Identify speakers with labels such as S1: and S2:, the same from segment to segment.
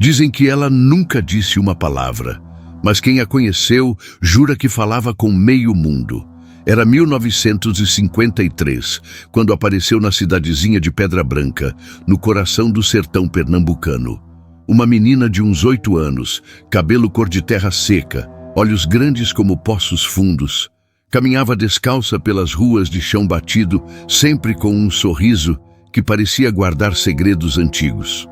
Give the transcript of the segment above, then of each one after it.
S1: Dizem que ela nunca disse uma palavra, mas quem a conheceu jura que falava com meio mundo. Era 1953, quando apareceu na cidadezinha de Pedra Branca, no coração do sertão pernambucano. Uma menina de uns 8 anos, cabelo cor de terra seca, olhos grandes como poços fundos. Caminhava descalça pelas ruas de chão batido, sempre com um sorriso que parecia guardar segredos antigos.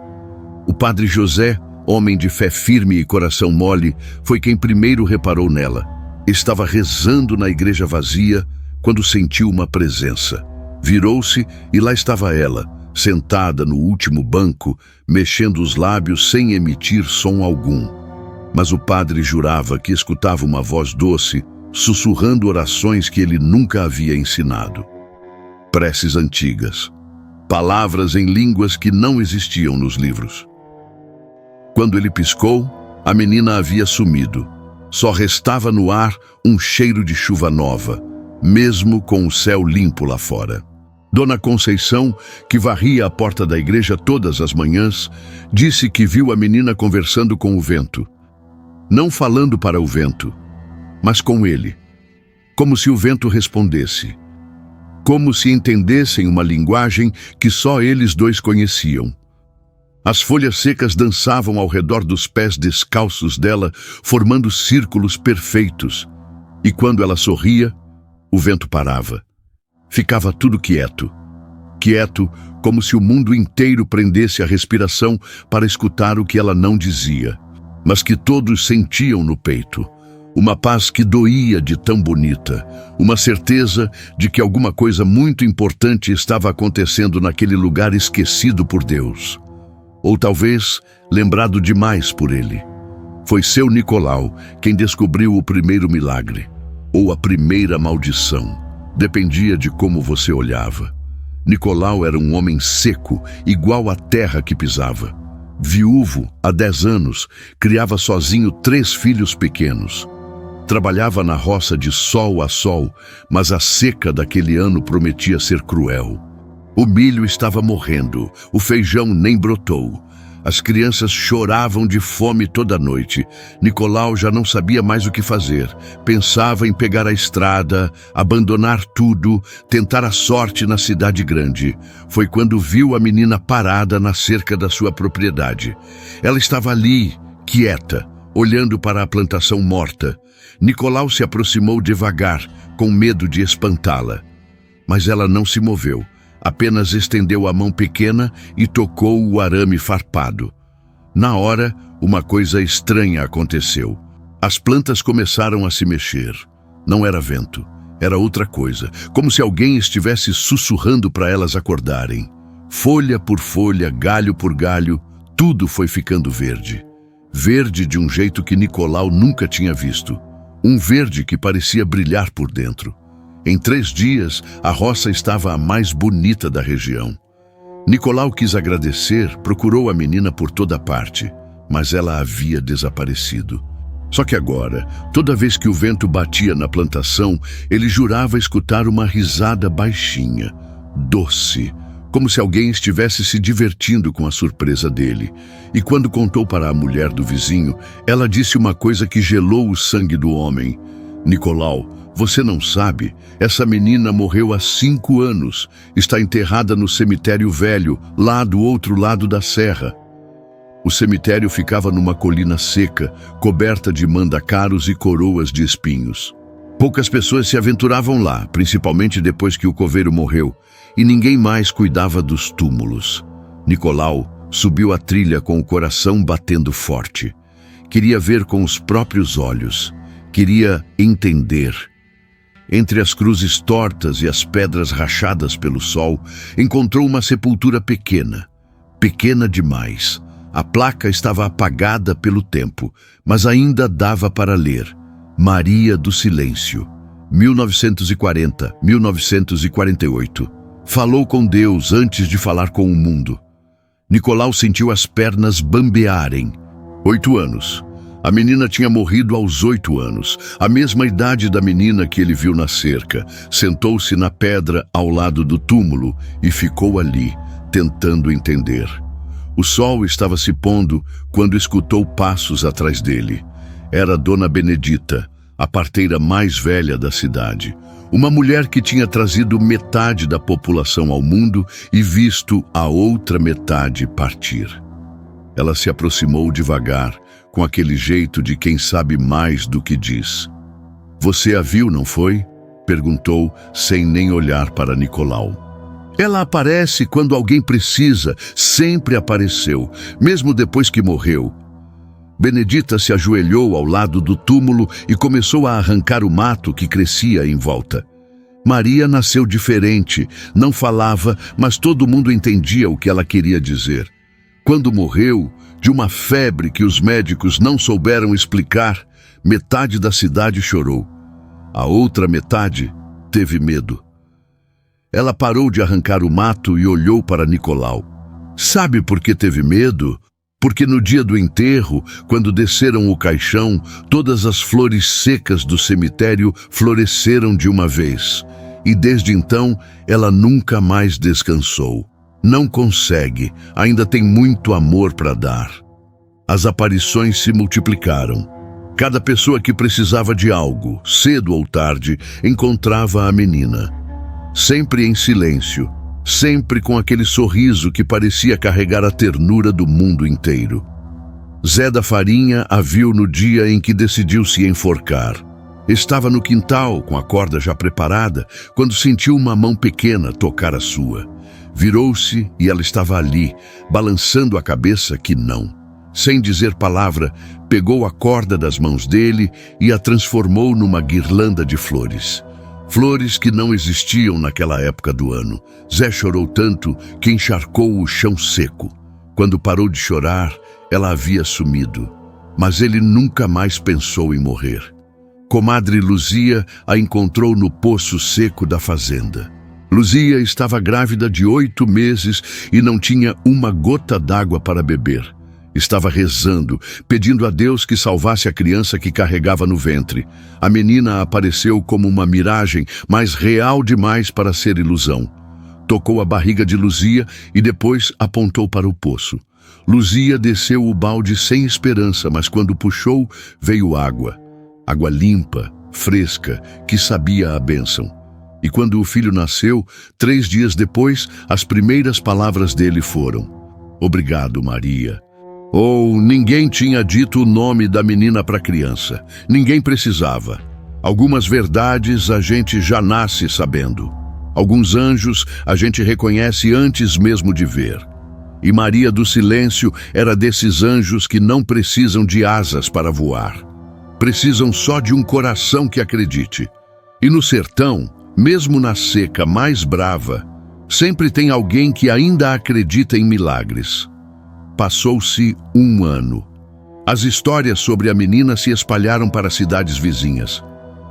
S1: O padre José, homem de fé firme e coração mole, foi quem primeiro reparou nela. Estava rezando na igreja vazia quando sentiu uma presença. Virou-se e lá estava ela, sentada no último banco, mexendo os lábios sem emitir som algum. Mas o padre jurava que escutava uma voz doce, sussurrando orações que ele nunca havia ensinado. Preces antigas, palavras em línguas que não existiam nos livros. Quando ele piscou, a menina havia sumido. Só restava no ar um cheiro de chuva nova, mesmo com o céu limpo lá fora. Dona Conceição, que varria a porta da igreja todas as manhãs, disse que viu a menina conversando com o vento. Não falando para o vento, mas com ele. Como se o vento respondesse. Como se entendessem uma linguagem que só eles dois conheciam. As folhas secas dançavam ao redor dos pés descalços dela, formando círculos perfeitos. E quando ela sorria, o vento parava. Ficava tudo quieto. Quieto, como se o mundo inteiro prendesse a respiração para escutar o que ela não dizia, mas que todos sentiam no peito. Uma paz que doía de tão bonita. Uma certeza de que alguma coisa muito importante estava acontecendo naquele lugar esquecido por Deus. Ou talvez lembrado demais por ele. Foi seu Nicolau quem descobriu o primeiro milagre, ou a primeira maldição. Dependia de como você olhava. Nicolau era um homem seco, igual à terra que pisava. Viúvo, há 10 anos, criava sozinho 3 filhos pequenos. Trabalhava na roça de sol a sol, mas a seca daquele ano prometia ser cruel. O milho estava morrendo, o feijão nem brotou. As crianças choravam de fome toda noite. Nicolau já não sabia mais o que fazer. Pensava em pegar a estrada, abandonar tudo, tentar a sorte na cidade grande. Foi quando viu a menina parada na cerca da sua propriedade. Ela estava ali, quieta, olhando para a plantação morta. Nicolau se aproximou devagar, com medo de espantá-la. Mas ela não se moveu. Apenas estendeu a mão pequena e tocou o arame farpado. Na hora, uma coisa estranha aconteceu. As plantas começaram a se mexer. Não era vento, era outra coisa, como se alguém estivesse sussurrando para elas acordarem. Folha por folha, galho por galho, tudo foi ficando verde. Verde de um jeito que Nicolau nunca tinha visto. Um verde que parecia brilhar por dentro. Em 3 dias, a roça estava a mais bonita da região. Nicolau quis agradecer, procurou a menina por toda parte, mas ela havia desaparecido. Só que agora, toda vez que o vento batia na plantação, ele jurava escutar uma risada baixinha, doce, como se alguém estivesse se divertindo com a surpresa dele. E quando contou para a mulher do vizinho, ela disse uma coisa que gelou o sangue do homem. Nicolau, você não sabe, essa menina morreu há 5 anos. Está enterrada no cemitério velho, lá do outro lado da serra. O cemitério ficava numa colina seca, coberta de mandacaros e coroas de espinhos. Poucas pessoas se aventuravam lá, principalmente depois que o coveiro morreu, e ninguém mais cuidava dos túmulos. Nicolau subiu a trilha com o coração batendo forte. Queria ver com os próprios olhos. Queria entender. Entre as cruzes tortas e as pedras rachadas pelo sol, encontrou uma sepultura pequena. Pequena demais. A placa estava apagada pelo tempo, mas ainda dava para ler. Maria do Silêncio, 1940-1948. Falou com Deus antes de falar com o mundo. Nicolau sentiu as pernas bambearem. 8 anos. A menina tinha morrido aos 8 anos, a mesma idade da menina que ele viu na cerca. Sentou-se na pedra ao lado do túmulo e ficou ali, tentando entender. O sol estava se pondo quando escutou passos atrás dele. Era Dona Benedita, a parteira mais velha da cidade. Uma mulher que tinha trazido metade da população ao mundo e visto a outra metade partir. Ela se aproximou devagar, com aquele jeito de quem sabe mais do que diz. "Você a viu, não foi?" perguntou, sem nem olhar para Nicolau. "Ela aparece quando alguém precisa, sempre apareceu, mesmo depois que morreu." Benedita se ajoelhou ao lado do túmulo e começou a arrancar o mato que crescia em volta. Maria nasceu diferente, não falava, mas todo mundo entendia o que ela queria dizer. Quando morreu, de uma febre que os médicos não souberam explicar, metade da cidade chorou. A outra metade teve medo. Ela parou de arrancar o mato e olhou para Nicolau. "Sabe por que teve medo? Porque no dia do enterro, quando desceram o caixão, todas as flores secas do cemitério floresceram de uma vez. E desde então, ela nunca mais descansou. Não consegue, ainda tem muito amor para dar." As aparições se multiplicaram. Cada pessoa que precisava de algo, cedo ou tarde, encontrava a menina. Sempre em silêncio, sempre com aquele sorriso que parecia carregar a ternura do mundo inteiro. Zé da Farinha a viu no dia em que decidiu se enforcar. Estava no quintal, com a corda já preparada, quando sentiu uma mão pequena tocar a sua. Virou-se e ela estava ali, balançando a cabeça que não. Sem dizer palavra, pegou a corda das mãos dele e a transformou numa guirlanda de flores. Flores que não existiam naquela época do ano. Zé chorou tanto que encharcou o chão seco. Quando parou de chorar, ela havia sumido. Mas ele nunca mais pensou em morrer. Comadre Luzia a encontrou no poço seco da fazenda. Luzia estava grávida de 8 meses e não tinha uma gota d'água para beber. Estava rezando, pedindo a Deus que salvasse a criança que carregava no ventre. A menina apareceu como uma miragem, mas real demais para ser ilusão. Tocou a barriga de Luzia e depois apontou para o poço. Luzia desceu o balde sem esperança, mas quando puxou, veio água. Água limpa, fresca, que sabia a bênção. E quando o filho nasceu, 3 dias depois, as primeiras palavras dele foram: "Obrigado, Maria." Ninguém tinha dito o nome da menina para a criança. Ninguém precisava. Algumas verdades a gente já nasce sabendo. Alguns anjos a gente reconhece antes mesmo de ver. E Maria do Silêncio era desses anjos que não precisam de asas para voar. Precisam só de um coração que acredite. E no sertão, mesmo na seca mais brava, sempre tem alguém que ainda acredita em milagres. Passou-se 1 ano. As histórias sobre a menina se espalharam para cidades vizinhas.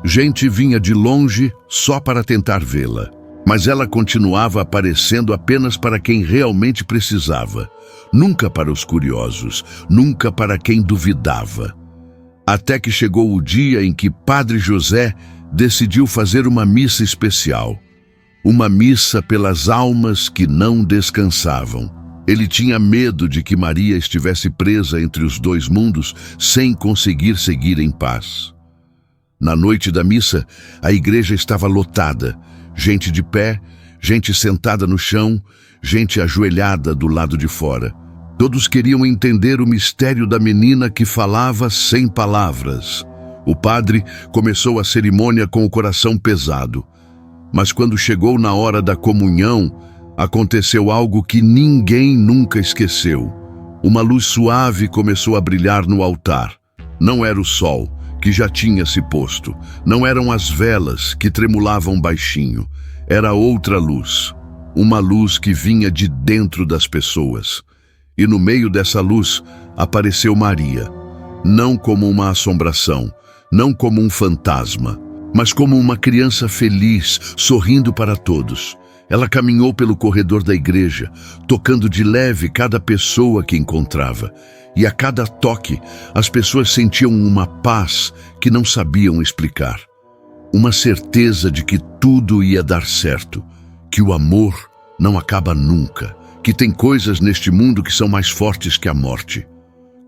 S1: Gente vinha de longe só para tentar vê-la, mas ela continuava aparecendo apenas para quem realmente precisava. Nunca para os curiosos, nunca para quem duvidava. Até que chegou o dia em que Padre José decidiu fazer uma missa especial. Uma missa pelas almas que não descansavam. Ele tinha medo de que Maria estivesse presa entre os 2 mundos sem conseguir seguir em paz. Na noite da missa, a igreja estava lotada. Gente de pé, gente sentada no chão, gente ajoelhada do lado de fora. Todos queriam entender o mistério da menina que falava sem palavras. O padre começou a cerimônia com o coração pesado. Mas quando chegou na hora da comunhão, aconteceu algo que ninguém nunca esqueceu. Uma luz suave começou a brilhar no altar. Não era o sol, que já tinha se posto. Não eram as velas, que tremulavam baixinho. Era outra luz. Uma luz que vinha de dentro das pessoas. E no meio dessa luz apareceu Maria. Não como uma assombração, não como um fantasma, mas como uma criança feliz, sorrindo para todos. Ela caminhou pelo corredor da igreja, tocando de leve cada pessoa que encontrava. E a cada toque, as pessoas sentiam uma paz que não sabiam explicar. Uma certeza de que tudo ia dar certo, que o amor não acaba nunca, que tem coisas neste mundo que são mais fortes que a morte.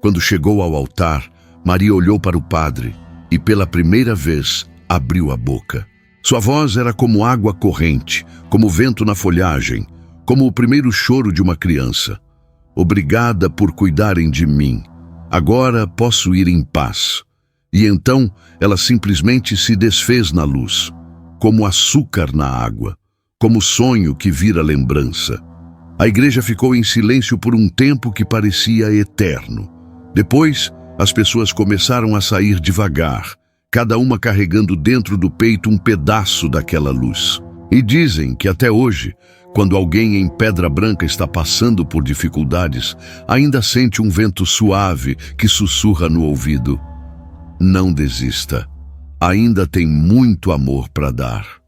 S1: Quando chegou ao altar, Maria olhou para o padre e, pela primeira vez, abriu a boca. Sua voz era como água corrente, como vento na folhagem, como o primeiro choro de uma criança. Obrigada por cuidarem de mim. Agora posso ir em paz. E então ela simplesmente se desfez na luz, como açúcar na água, como sonho que vira lembrança. A igreja ficou em silêncio por um tempo que parecia eterno. Depois, as pessoas começaram a sair devagar, cada uma carregando dentro do peito um pedaço daquela luz. E dizem que até hoje, quando alguém em Pedra Branca está passando por dificuldades, ainda sente um vento suave que sussurra no ouvido: não desista, ainda tem muito amor para dar.